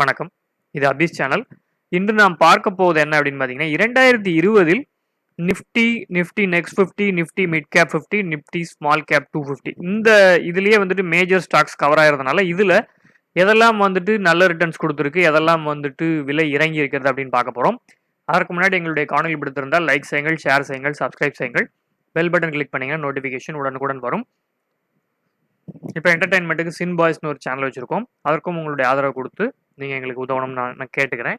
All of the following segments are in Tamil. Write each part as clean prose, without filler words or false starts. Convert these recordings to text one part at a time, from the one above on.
வணக்கம். இது அபீஸ் சேனல். இன்று நாம் பார்க்க போவது என்ன அப்படின்னு பார்த்தீங்கன்னா, 2020ல் Nifty, Nifty next 50, Nifty mid cap 50, Nifty small cap 250 இந்த இதுலயே வந்துட்டு மேஜர் ஸ்டாக்ஸ் கவர் ஆகிறதுனால, இதுல எதெல்லாம் வந்துட்டு நல்ல ரிட்டர்ன்ஸ் குடுத்திருக்கு, எதெல்லாம் வந்துட்டு விலை இறங்கி இருக்கிறது அப்படின்னு பார்க்க போறோம். அதற்கு முன்னாடி எங்களுடைய காணொளி பிடித்திருந்தால் லைக் செய்யுங்கள், ஷேர் செய்யுங்கள், சப்ஸ்கிரைப் செய்யுங்கள். பெல் பட்டன் கிளிக் பண்ணீங்கன்னா நோட்டிஃபிகேஷன் உடனுக்குடன் வரும். இப்போ என்டர்டைன்மெண்ட்டுக்கு சின் பாய்ஸ்னு ஒரு சேனல் வச்சிருக்கோம். அதற்கும் உங்களுடைய ஆதரவு கொடுத்து நீங்கள் எங்களுக்கு உதவணும்னு நான் கேட்டுக்கிறேன்.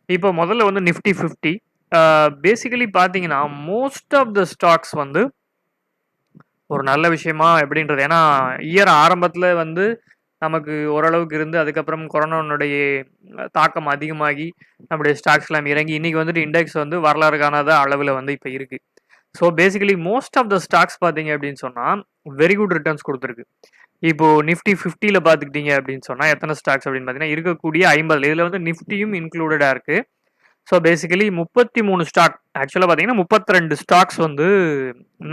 இப்போ முதல்ல வந்து நிஃப்டி 50 பேசிக்கலி பார்த்தீங்கன்னா மோஸ்ட் ஆஃப் த ஸ்டாக்ஸ் வந்து ஒரு நல்ல விஷயமா எப்படின்றது, ஏன்னா இயர் ஆரம்பத்தில் வந்து நமக்கு ஓரளவுக்கு இருந்து அதுக்கப்புறம் கொரோனாவுடைய தாக்கம் அதிகமாகி நம்முடைய ஸ்டாக்ஸ்லாம் இறங்கி இன்னைக்கு வந்துட்டு இண்டெக்ஸ் வந்து வரலாறு காணாத அளவில் வந்து இப்போ இருக்குது. So basically most of the stocks பார்த்தீங்க அப்படின்னு சொன்னால் வெரி குட் ரிட்டர்ன்ஸ் கொடுத்துருக்கு. இப்போ நிஃப்டி 50ல பார்த்துக்கிட்டீங்க அப்படின்னு சொன்னால் எத்தனை ஸ்டாக்ஸ் அப்படின்னு பார்த்தீங்கன்னா இருக்கக்கூடிய 50 இதில் வந்து நிஃப்டியும் இன்க்ளூடடாக இருக்குது. ஸோ பேசிக்கலி 33 ஸ்டாக், ஆக்சுவலாக பார்த்தீங்கன்னா 32 ஸ்டாக்ஸ் வந்து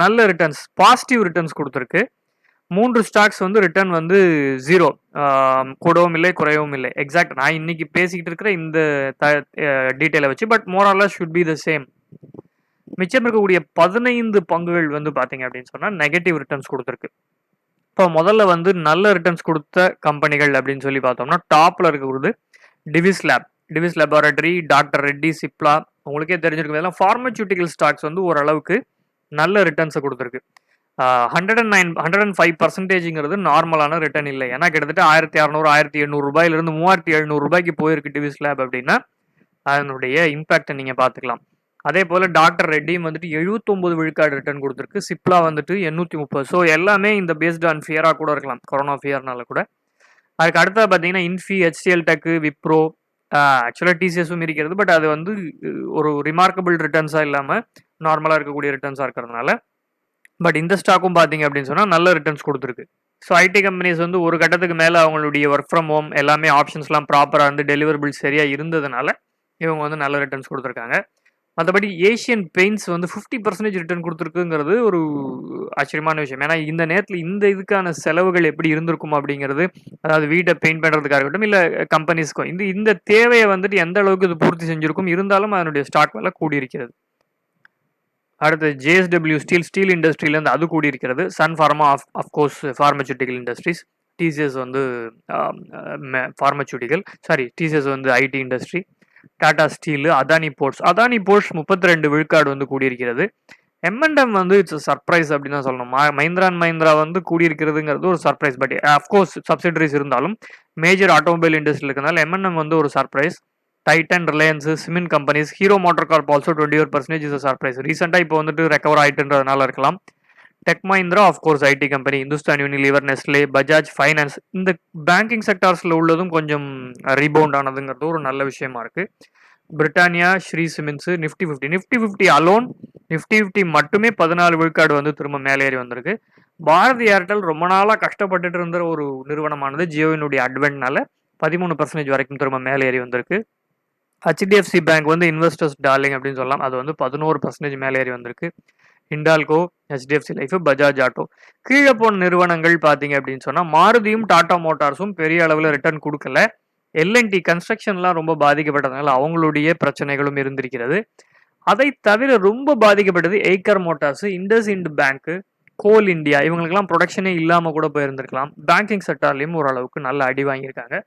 நல்ல ரிட்டர்ன்ஸ், பாசிட்டிவ் ரிட்டர்ன்ஸ் கொடுத்துருக்கு. 3 ஸ்டாக்ஸ் வந்து ரிட்டர்ன் வந்து ஜீரோ, கூடவும் இல்லை குறையவும் இல்லை. எக்ஸாக்ட் நான் இன்னைக்கு பேசிக்கிட்டு இருக்கிற இந்த டீட்டெயிலை வச்சு, but morals should be the same. மிச்சம் இருக்கக்கூடிய 15 பங்குகள் வந்து பார்த்தீங்க அப்படின்னு சொன்னால் நெகட்டிவ் ரிட்டர்ன்ஸ் கொடுத்துருக்கு. இப்போ முதல்ல வந்து நல்ல ரிட்டர்ன்ஸ் கொடுத்த கம்பெனிகள் அப்படின்னு சொல்லி பார்த்தோம்னா டாப்ல இருக்கிறது டிவிஸ் லேபரட்டரி, டாக்டர் ரெட்டி, சிப்லா. உங்களுக்கே தெரிஞ்சிருக்கும், இதெல்லாம் ஃபார்மசூட்டிக்கல் ஸ்டாக்ஸ் வந்து ஓரளவுக்கு நல்ல ரிட்டர்ன்ஸை கொடுத்துருக்கு. 105% நார்மலான ரிட்டர்ன் இல்லை. ஏன்னா கிட்டத்தட்ட 1600 1700 ரூபாயிலிருந்து 3700 ரூபாய்க்கு போயிருக்கு டிவிஸ் லேப் அப்படின்னா அதனுடைய இம்பாக்டை நீங்கள் பார்த்துக்கலாம். அதே போல் டாக்டர் ரெட்டியும் வந்துட்டு 79 விழுக்காடு ரிட்டர்ன் கொடுத்துருக்கு. சிப்லா வந்துட்டு 830. ஸோ எல்லாமே இந்த பேஸ்ட் ஆன் ஃபியராக கூட இருக்கலாம், கொரோனா ஃபியர்னால கூட. அதுக்கு அடுத்தது பார்த்தீங்கன்னா இன்ஃபி, ஹெச்சிஎல் டெக், விப்ரோ, ஆக்சுவலாக டிசிஎஸும் இருக்கிறது. பட் அது வந்து ஒரு ரிமார்க்கபிள் ரிட்டர்ன்ஸாக இல்லாமல் நார்மலாக இருக்கக்கூடிய ரிட்டர்ன்ஸாக இருக்கிறதுனால. பட் இந்த ஸ்டாக்கும் பார்த்தீங்க அப்படின்னு சொன்னால் நல்ல ரிட்டர்ன்ஸ் கொடுத்துருக்கு. ஸோ ஐடி கம்பெனிஸ் வந்து ஒரு கட்டத்துக்கு மேலே அவங்களுடைய ஒர்க் ஃப்ரம் ஹோம் எல்லாமே ஆப்ஷன்ஸ்லாம் ப்ராப்பராக இருந்து டெலிவரபிள் சரியாக இருந்ததுனால இவங்க வந்து நல்ல ரிட்டர்ன்ஸ் கொடுத்துருக்காங்க. மற்றபடி ஏஷியன் பெயிண்ட்ஸ் வந்து 50% ரிட்டர்ன் கொடுத்துருக்குங்கிறது ஒரு ஆச்சரியமான விஷயம். ஏன்னா இந்த நேரத்தில் இந்த இதுக்கான செலவுகள் எப்படி இருந்திருக்கும் அப்படிங்கிறது, அதாவது வீட்டை பெயிண்ட் பண்ணுறதுக்காக இருக்கட்டும் இல்லை கம்பெனிஸ்க்கும் இந்த தேவையை வந்துட்டு எந்த அளவுக்கு இது பூர்த்தி செஞ்சிருக்கும், இருந்தாலும் அதனுடைய ஸ்டாக் விலை கூடியிருக்கிறது. அடுத்து ஜேஎஸ்டபிள்யூ ஸ்டீல் இண்டஸ்ட்ரியிலேருந்து அது கூடியிருக்கிறது. Sun Pharma of course pharmaceutical industries, TCS வந்து டிசிஎஸ் வந்து IT industry, Tata Steel, Adani Ports 32 விழுக்காடு வந்து கூடியிருக்கிறது. M&M வந்து இட்ஸ் சர்ப்ரைஸ் அப்படின்னு தான் சொல்லணும். மஹிந்திரா அண்ட் மஹிந்திரா வந்து கூடியிருக்கிறதுங்கிறது ஒரு சர்ப்ரைஸ். பட் அஃப்கோர்ஸ் சப்சிடரிஸ் இருந்தாலும் மேஜர் ஆட்டோமொபைல் இண்டஸ்ட்ரியில் இருக்கிறதுனால M&M வந்து ஒரு surprise. Titan, Reliance, cement companies, Hero Motor Corp also 21% is surprise. ரீசெண்டாக இப்போ வந்துட்டு ரெக்கவர் ஆகிட்டுன்றதுனால இருக்கலாம். Tech Mahindra of course IT company, Hindustan Unilever, Nestle, Bajaj Finance, இந்த பேங்கிங் செக்டார்ஸில் உள்ளதும் கொஞ்சம் ரீபவுண்ட் ஆனதுங்கிறது ஒரு நல்ல விஷயமா இருக்குது. Britannia, Shree cements, Nifty 50 alone, Nifty 50 மட்டுமே 14 விழுக்காடு வந்து திரும்ப மேலேறி வந்திருக்கு. பாரதி ஏர்டெல் ரொம்ப நாளாக கஷ்டப்பட்டுட்டு இருந்த ஒரு நிறுவனமானது ஜியோவினுடைய அட்வென்ட்னால 13% வரைக்கும் திரும்ப மேலேறி வந்திருக்கு. HDFC பேங்க் வந்து இன்வெஸ்டர்ஸ் டார்லிங் அப்படின்னு சொல்லலாம், அது வந்து 11% மேலேறி வந்திருக்கு. Hindalco, HDFC life, Bajaj auto. கீழே போன நிறுவனங்கள் பார்த்தீங்க அப்படின்னு சொன்னால் மாருதியும் டாடா மோட்டார்ஸும் பெரிய அளவில் ரிட்டர்ன் கொடுக்கல. L&T கன்ஸ்ட்ரக்ஷன்லாம் ரொம்ப பாதிக்கப்பட்டதுனால அவங்களுடைய பிரச்சனைகளும் இருந்திருக்கிறது. அதை தவிர ரொம்ப பாதிக்கப்பட்டது ஏக்கர் மோட்டார்ஸ், இண்டஸ்இண்ட் பேங்க், கோல் இந்தியா. இவங்களுக்கெல்லாம் ப்ரொடக்ஷனே இல்லாமல் கூட போயிருந்திருக்கலாம். பேங்கிங் செக்டார்லையும் ஓரளவுக்கு நல்ல அடி வாங்கியிருக்காங்க.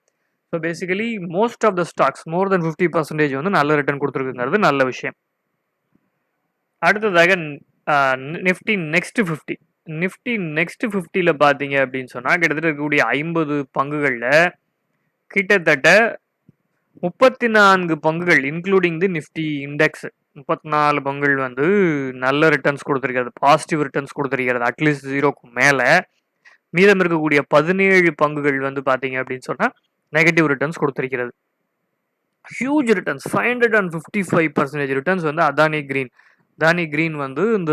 So basically most of the stocks more than 50% வந்து நல்ல ரிட்டர்ன் கொடுத்துருக்குங்கிறது நல்ல விஷயம். அடுத்ததாக நிஃப்டி நெக்ஸ்ட் 50. நிஃப்டி நெக்ஸ்ட் 50ல பார்த்தீங்க அப்படின்னு சொன்னால் கிட்டத்தட்ட இருக்கக்கூடிய 50 பங்குகளில் கிட்டத்தட்ட 34 பங்குகள் இன்க்ளூடிங் தி நிஃப்டி இண்டெக்ஸ், 34 பங்குகள் வந்து நல்ல ரிட்டர்ன்ஸ் கொடுத்துருக்கிறது, பாசிட்டிவ் ரிட்டர்ன்ஸ் கொடுத்துருக்கிறது, அட்லீஸ்ட் 0க்கு மேலே. மீதம் இருக்கக்கூடிய 17 பங்குகள் வந்து பார்த்தீங்க அப்படின்னு சொன்னால் நெகட்டிவ் ரிட்டர்ன்ஸ் கொடுத்துருக்கிறது. ஹியூஜ் ரிட்டர்ன்ஸ் 555% ரிட்டர்ன்ஸ் வந்து அதானி கிரீன் வந்து இந்த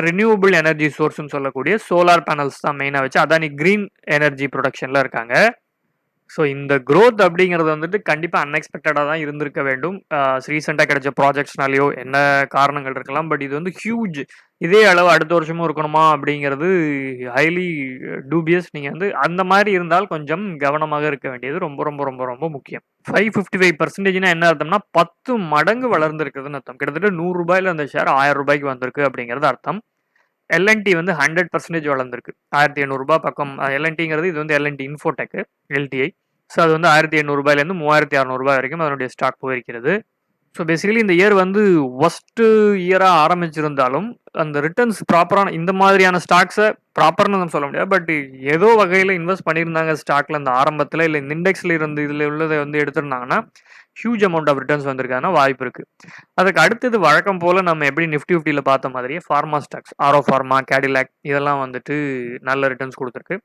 ரினியூவபிள் எனர்ஜி சோர்ஸ்ன்னு சொல்லக்கூடிய சோலார் பேனல்ஸ் தான் மெயினாக வச்சு அதானி கிரீன் எனர்ஜி ப்ரொடக்ஷனில் இருக்காங்க. ஸோ இந்த growth அப்படிங்கிறது வந்துட்டு கண்டிப்பா அன்எக்ஸ்பெக்டடா தான் இருந்திருக்க வேண்டும். ரீசென்ட்டா கிடைச்ச ப்ராஜெக்ட்ஸ்னாலயோ என்ன காரணங்கள் இருக்கலாம். பட் இது வந்து ஹியூஜ். இதே அளவு அடுத்த வருஷமும் இருக்கணுமா அப்படிங்கிறது ஹைலி டூபியஸ். நீங்க வந்து அந்த மாரி இருந்தால் கொஞ்சம் கவனமாக இருக்க வேண்டியது ரொம்ப ரொம்ப ரொம்ப ரொம்ப முக்கியம். 555% என்ன அர்த்தம்னா 10 மடங்கு வளர்ந்திருக்குதுன்னு அர்த்தம். கிட்டத்தட்ட ரூ. 100 அந்த ஷேர் ரூ. 1000 வந்திருக்கு அப்படிங்கிறது அர்த்தம். எல்&டி வந்து 100% வளர்ந்திருக்கு. ரூ. 1800 பக்கம். எல்&டிங்கிறது இது வந்து எல்&டி இன்ஃபோடெக் எல்டிஐ. ஸோ அது வந்து ரூ. 1800 ரூ. 3600 வரைக்கும் அதனுடைய ஸ்டாக் போயிருக்கிறது. ஸோ பேசிக்கலி இந்த இயர் வந்து ஒர்ஸ்ட் இயரா ஆரம்பிச்சிருந்தாலும் அந்த ரிட்டர்ன்ஸ் ப்ராப்பரான இந்த மாதிரியான ஸ்டாக்ஸை ப்ராப்பர்னு நம்ம சொல்ல முடியாது. பட் ஏதோ வகையில் இன்வெஸ்ட் பண்ணியிருந்தாங்க ஸ்டாக்ல இந்த ஆரம்பத்தில், இல்லை இந்த இண்டெக்ஸ்ல இருந்து இதில் உள்ளதை வந்து எடுத்திருந்தாங்கன்னா ஹியூஜ் அமௌண்ட் ஆஃப் ரிட்டர்ன்ஸ் வந்திருக்காங்கன்னா வாய்ப்பு இருக்கு. அதுக்கு அடுத்தது வழக்கம் போல நம்ம எப்படி நிஃப்டி 50ல பார்த்த மாதிரியே ஃபார்மா ஸ்டாக்ஸ், ஆரோ ஃபார்மா, கேடிலாக் இதெல்லாம் வந்துட்டு நல்ல ரிட்டர்ன்ஸ் கொடுத்துருக்கு.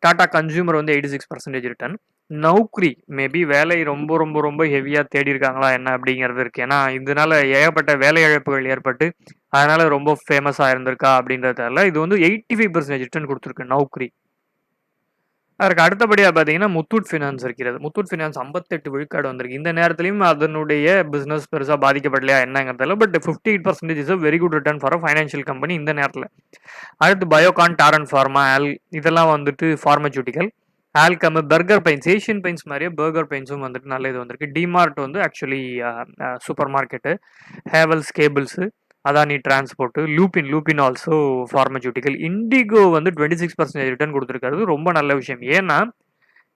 டாடா கன்சியூமர் வந்து 86% ரிட்டர்ன். நௌக்ரி மேபி வேலை ரொம்ப ரொம்ப ரொம்ப ஹெவியா தேடி இருக்காங்களா என்ன அப்படிங்கிறது இருக்கு. ஏன்னா இதனால ஏகப்பட்ட வேலை இழப்புகள் ஏற்பட்டு அதனால ரொம்ப ஃபேமஸா இருந்திருக்கா அப்படின்றதால இது வந்து 85% ரிட்டர்ன் கொடுத்துருக்கு நௌக்ரி. அதற்கு அடுத்தபடியா பார்த்தீங்கன்னா முத்தூட் ஃபினான்ஸ் இருக்கிறது. முத்தூட் ஃபினான்ஸ் 58 விழுக்காடு வந்திருக்கு. இந்த நேரத்திலயும் அதனுடைய பிசினஸ் பெருசா பாதிக்கப்படலையா என்னங்கிறதுல, but 58% is a very good return for a financial company இந்த நேரத்துல. அடுத்து பயோகான், டாரன் ஃபார்மா, இதெல்லாம் வந்துட்டு pharmaceutical. Alkem, Berger Paints, Asian Paints மாதிரியே பர்கர் பெயின்ஸும் வந்துட்டு நல்ல இது வந்திருக்கு. டிமார்ட் வந்து actually super market. Havells cables, Adani transport, Lupin also pharmaceutical. IndiGo வந்து 26% ரிட்டர்ன் கொடுத்துருக்காரு. ரொம்ப நல்ல விஷயம். ஏன்னா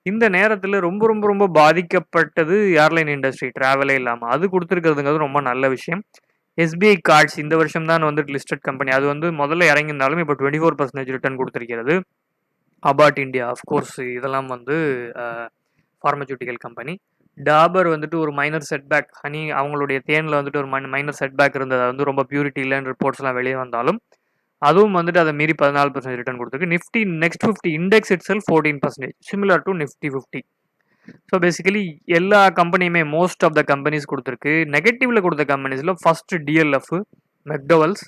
இந்த நேரத்தில் ரொம்ப ரொம்ப ரொம்ப பாதிக்கப்பட்டது ஏர்லைன் இண்டஸ்ட்ரி, டிராவலே இல்லாமல் அது கொடுத்துருக்கிறதுங்கிறது ரொம்ப நல்ல விஷயம். எஸ்பிஐ கார்ட்ஸ் இந்த வருஷம் தான் வந்துட்டு லிஸ்டட் கம்பெனி. அது வந்து முதல்ல இறங்கியிருந்தாலும் இப்போ 24% ரிட்டர்ன் கொடுத்துருக்கிறது. அபாட் இந்தியா அஃப்கோர்ஸ் இதெல்லாம் வந்து ஃபார்மசூட்டிக்கல் கம்பெனி. டாபர் வந்துட்டு ஒரு மைனர் செட்பேக், ஹனி அவங்களுடைய தேனில் வந்துட்டு ஒரு மைனர் செட்பேக் இருந்தது. அது வந்து ரொம்ப பியூரிட்டி இல்லைன்னு ரிப்போர்ட்ஸ்லாம் வெளியே வந்தாலும் அதுவும் வந்துட்டு அதை மீறி 14% ரிட்டர்ன் கொடுத்துருக்கு. Nifty next 50 index it self 14%, similar to Nifty 50. So basically எல்லா கம்பெனியுமே மோஸ்ட் ஆஃப் த கம்பெனிஸ் கொடுத்துருக்கு. நெகட்டிவ்ல கொடுத்த கம்பெனிஸில் ஃபர்ஸ்ட் டிஎல்எஃப், மெக்டோவல்ஸ்,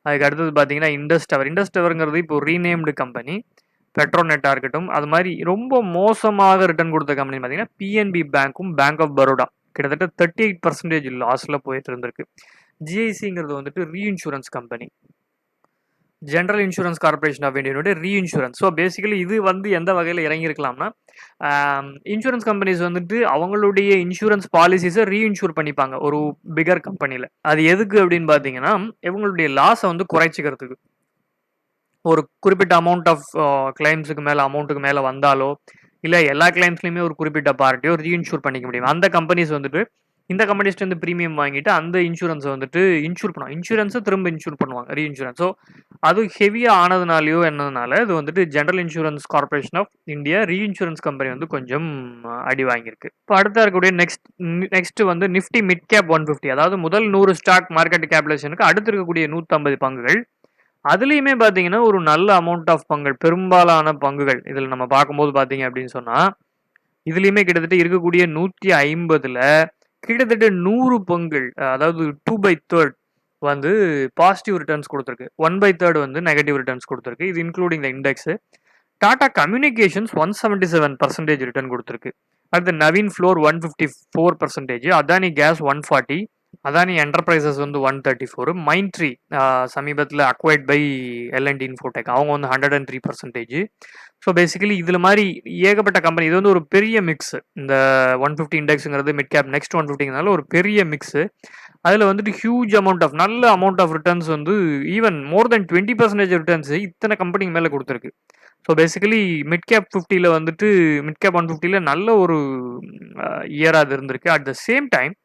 அதுக்கு அடுத்தது பார்த்தீங்கன்னா இண்டஸ்டவருங்கிறது இப்போ ரீநேம்டு கம்பெனி. பெட்ரோநெட்டாக இருக்கட்டும், அது மாதிரி ரொம்ப மோசமாக ரிட்டர்ன் கொடுத்த கம்பெனி பார்த்தீங்கன்னா பிஎன்பி பேங்க்கும் பேங்க் ஆஃப் பரோடா கிட்டத்தட்ட 38% லாஸில் போயிட்டு இருந்திருக்கு. ஜிஐசிங்கிறது வந்துட்டு reinsurance company, general insurance corporation of இந்தியாவுடைய ரீஇன்சூரன்ஸ். ஸோ பேசிக்கலி இது வந்து எந்த வகையில் இறங்கியிருக்கலாம்னா, இன்சூரன்ஸ் கம்பெனிஸ் வந்துட்டு அவங்களுடைய இன்சூரன்ஸ் பாலிசிஸை ரீஇன்சூர் பண்ணிப்பாங்க ஒரு பிகர் கம்பெனியில். அது எதுக்கு அப்படின்னு பார்த்தீங்கன்னா இவங்களுடைய லாஸை வந்து குறைச்சிக்கிறதுக்கு. ஒரு குறிப்பிட்ட அமௌண்ட் ஆஃப் கிளைம்ஸுக்கு மேலே அமௌண்ட்டுக்கு மேலே வந்தாலோ இல்லை எல்லா கிளைம்ஸ்லையுமே ஒரு குறிப்பிட்ட பார்ட்டியோ ரீஇன்சூர் பண்ணிக்க முடியும். அந்த கம்பெனிஸ் வந்துட்டு இந்த கம்பெனிஸ்ட்டு வந்து ப்ரீமியம் வாங்கிட்டு அந்த இன்சூரன்ஸை வந்துட்டு இன்சூர் பண்ணுவாங்க. இன்சூரன்ஸை திரும்ப இன்சூர் பண்ணுவாங்க, ரீஇன்சூரன்ஸ். ஸோ அது ஹெவியாக ஆனதுனாலையோ என்னதுனால இது வந்துட்டு general insurance corporation of India reinsurance company வந்து கொஞ்சம் அடி வாங்கியிருக்கு. இப்போ அடுத்த இருக்கக்கூடிய நெக்ஸ்ட் வந்து நிஃப்டி மிட் கேப் 150, அதாவது முதல் 100 ஸ்டாக் மார்க்கெட் கேபிடேஷனுக்கு அடுத்து இருக்கக்கூடிய 150 பங்குகள். அதுலேயுமே பார்த்தீங்கன்னா ஒரு நல்ல அமௌண்ட் ஆஃப் பங்குகள், பெரும்பாலான பங்குகள் இதில் நம்ம பார்க்கும்போது பார்த்தீங்க அப்படின்னு சொன்னால் இதுலேயுமே கிட்டத்தட்ட இருக்கக்கூடிய 150ல் கிட்டத்தட்ட 100 பங்குகள், அதாவது 2/3 வந்து பாசிட்டிவ் ரிட்டர்ன்ஸ் கொடுத்துருக்கு. 1/3 வந்து நெகட்டிவ் ரிட்டர்ன்ஸ் கொடுத்துருக்கு. இது including the index. Tata communications 177% return கொடுத்துருக்கு. அடுத்து Navin Fluorine 154%, Adani gas 140, Adani Enterprises வந்து 134, மைண்ட்ரி சமீபத்தில் அக்வைர்ட் பை எல்&டி இன்ஃபோடெக் அவங்க வந்து 103%. ஸோ பேசிக்கலி இதில் மாதிரி ஏகப்பட்ட கம்பெனி. இது வந்து ஒரு பெரிய மிக்ஸ். இந்த 150 இண்டெக்ஸுங்கிறது மிட் கேப் நெக்ஸ்ட் 150ங்கிறதுனால ஒரு பெரிய மிக்ஸு. அதில் வந்துட்டு ஹியூஜ் நல்ல அமௌண்ட் ஆஃப் ரிட்டர்ன்ஸ் வந்து ஈவன் மோர் தென் 20% ரிட்டர்ன்ஸ் இத்தனை கம்பெனிக்கு மேலே கொடுத்துருக்கு. ஸோ பேசிக்கலி மிட் கேப் 50ல் வந்துட்டு மிட் கேப் 150ல் நல்ல ஒரு இயராக அது இருந்திருக்கு. At the same time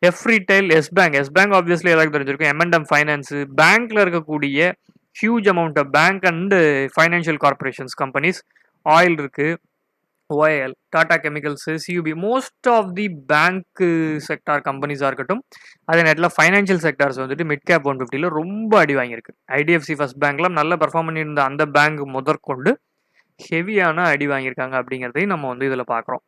F retail, Yes Bank obviously எல்லாருக்கும் தெரிஞ்சிருக்கும், M&M ஃபைனான்ஸு, பேங்க்ல இருக்கக்கூடிய huge amount of bank and financial corporations companies, oil இருக்கு, OIL, Tata chemicals, CUB, most of the bank sector கம்பெனிஸாக இருக்கட்டும். அதே நேரத்தில் ஃபைனான்ஷியல் செக்டார்ஸ் வந்துட்டு மிட் கேப் 150ல் ரொம்ப அடி வாங்கியிருக்கு. ஐடிஎஃப்சி ஃபர்ஸ்ட் பேங்க்லாம் நல்ல பர்ஃபார்ம் பண்ணியிருந்த அந்த பேங்க் முதற்கொண்டு ஹெவியான அடி வாங்கியிருக்காங்க அப்படிங்கிறதையும் நம்ம வந்து இதில் பார்க்குறோம்.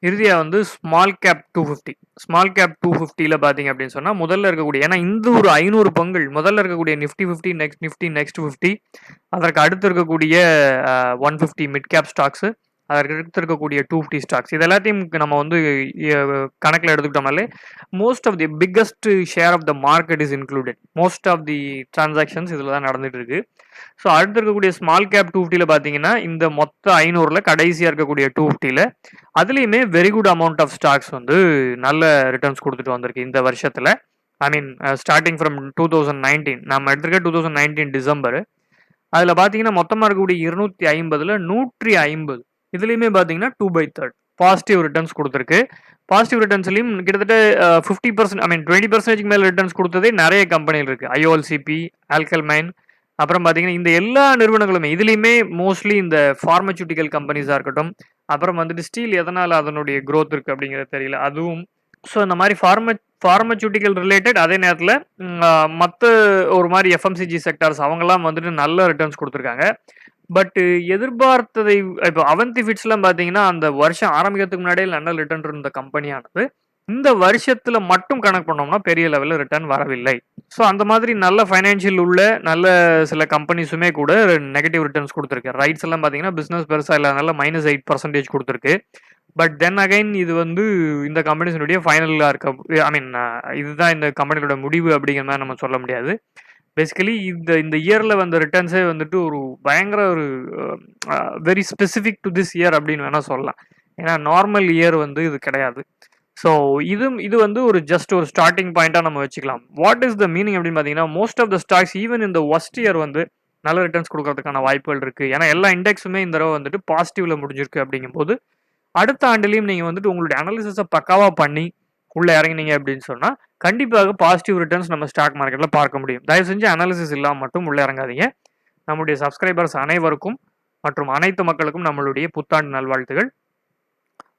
இறுதியாக வந்து ஸ்மால் கேப் 250ல பார்த்தீங்க அப்படின்னு சொன்னால் முதல்ல இருக்கக்கூடிய, ஏன்னா இந்த ஒரு 500 பங்குகள் முதல்ல இருக்கக்கூடிய நிஃப்டி 50, நெக்ஸ்ட் 50, அதற்கு அடுத்து இருக்கக்கூடிய 150 மிட் கேப் ஸ்டாக்ஸு, அதற்கு இருக்கக்கூடிய 250 ஸ்டாக்ஸ் இது எல்லாத்தையும் நம்ம வந்து கணக்கில் எடுத்துக்கிட்டோம்னாலே most of the biggest share of the market is included. Most of the transactions இதில் தான் நடந்துட்டு இருக்கு. ஸோ அடுத்து இருக்கக்கூடிய ஸ்மால் கேப் 250ல பார்த்தீங்கன்னா இந்த மொத்த 500ல் கடைசியாக இருக்கக்கூடிய 250ல அதுலேயுமே very good amount of stocks வந்து நல்ல ரிட்டர்ன்ஸ் கொடுத்துட்டு வந்திருக்கு இந்த வருஷத்தில். ஐ மீன் ஸ்டார்டிங் ஃப்ரம் 2019 நம்ம எடுத்துருக்க 2019 டிசம்பர். அதில் பார்த்தீங்கன்னா மொத்தமாக இருக்கக்கூடிய 250ல் 150 இதுலேயுமே பார்த்தீங்கன்னா 2/3 பாசிட்டிவ் ரிட்டர்ன்ஸ் கொடுத்துருக்கு. பாசிட்டிவ் ரிட்டர்ன்ஸ்லையும் கிட்டத்தட்ட 50%, ஐ மீன் 20% மேலே ரிட்டர்ன்ஸ் கொடுத்ததே நிறைய கம்பெனிகள் இருக்குது. ஐஓஎல்சிபி, ஆல்கல்மைன், அப்புறம் பார்த்தீங்கன்னா இந்த எல்லா நிறுவனங்களுமே இதுலேயுமே மோஸ்ட்லி இந்த ஃபார்மசூட்டிக்கல் கம்பெனிஸாக இருக்கட்டும், அப்புறம் வந்துட்டு ஸ்டீல் எதனால் அதனுடைய க்ரோத் இருக்குது அப்படிங்கிறது தெரியல அதுவும். ஸோ இந்த மாதிரி ஃபார்மசூட்டிக்கல் ரிலேட்டட், அதே நேரத்தில் மற்ற ஒரு மாதிரி எஃப்எம்சிஜி செக்டார்ஸ் அவங்கெல்லாம் வந்துட்டு நல்ல ரிட்டர்ன்ஸ் கொடுத்துருக்காங்க. பட் எதிர்பார்த்ததை இப்போ அவந்தி ஃபிட்ஸ்லாம் பார்த்தீங்கன்னா அந்த வருஷம் ஆரம்பிக்கிறதுக்கு முன்னாடியே நல்ல ரிட்டர்ன் இருந்த கம்பெனியானது இந்த வருஷத்தில் மட்டும் கணக்கு பண்ணோம்னா பெரிய லெவலில் ரிட்டர்ன் வரவில்லை. ஸோ அந்த மாதிரி நல்ல ஃபைனான்ஷியல் உள்ள நல்ல சில கம்பெனிஸுமே கூட நெகட்டிவ் ரிட்டர்ன்ஸ் கொடுத்துருக்கு. ரைட்ஸ் எல்லாம் பார்த்தீங்கன்னா பிஸ்னஸ் பெருசாக இல்லாதனால -8% கொடுத்துருக்கு. பட் தென் அகைன் இது வந்து இந்த கம்பெனிஸினுடைய ஃபைனலாக இருக்க, ஐ மீன் இதுதான் இந்த கம்பெனியோட முடிவு அப்படிங்கிற மாதிரி நம்ம சொல்ல முடியாது. பேசிக்கலி இந்த இயரில் வந்த ரிட்டர்ன்ஸே வந்துட்டு ஒரு பயங்கர ஒரு very specific to this year அப்படின்னு வேணால் சொல்லலாம். ஏன்னா நார்மல் இயர் வந்து இது கிடையாது. ஸோ இது வந்து ஒரு ஜஸ்ட் ஒரு ஸ்டார்டிங் பாயிண்ட்டாக நம்ம வச்சுக்கலாம். வாட் இஸ் த மீனிங் அப்படின்னு பார்த்தீங்கன்னா most of the stocks even இந்த ஒஸ்ட் இயர் வந்து நல்ல ரிட்டர்ன்ஸ் கொடுக்கறதுக்கான வாய்ப்புகள் இருக்குது. ஏன்னா எல்லா இண்டெக்ஸுமே இந்த தடவை வந்துட்டு பாசிட்டிவில் முடிஞ்சிருக்கு. அப்படிங்கும்போது அடுத்த ஆண்டுலையும் நீங்கள் வந்துட்டு உங்களுடைய அனாலிசிஸை பக்காவாக பண்ணி உள்ளே இறங்கினீங்க அப்படின்னு சொன்னால் கண்டிப்பாக பாசிட்டிவ் ரிட்டர்ன்ஸ் நம்ம ஸ்டாக் மார்க்கெட்டில் பார்க்க முடியும். தயவு செஞ்சு அனாலிசிஸ் இல்லாமல் மட்டும் உள்ளே இறங்காதீங்க. நம்முடைய சப்ஸ்கிரைபர்ஸ் அனைவருக்கும் மற்றும் அனைத்து மக்களுக்கும் நம்மளுடைய புத்தாண்டு நல்வாழ்த்துகள்.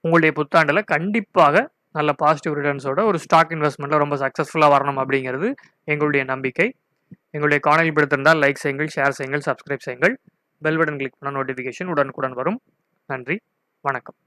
உங்களுடைய புத்தாண்டில் கண்டிப்பாக நல்ல பாசிட்டிவ் ரிட்டர்ன்ஸோட ஒரு ஸ்டாக் இன்வெஸ்ட்மெண்ட்டில் ரொம்ப சக்ஸஸ்ஃபுல்லாக வரணும் அப்படிங்கிறது எங்களுடைய நம்பிக்கை. எங்களுடைய காணொலி பிடித்திருந்தால் லைக் செய்யுங்கள், ஷேர் செய்யுங்கள், சப்ஸ்கிரைப் செய்யுங்கள். பெல் பட்டன் கிளிக் பண்ண நோட்டிஃபிகேஷன் உடனுக்குடன் வரும். நன்றி, வணக்கம்.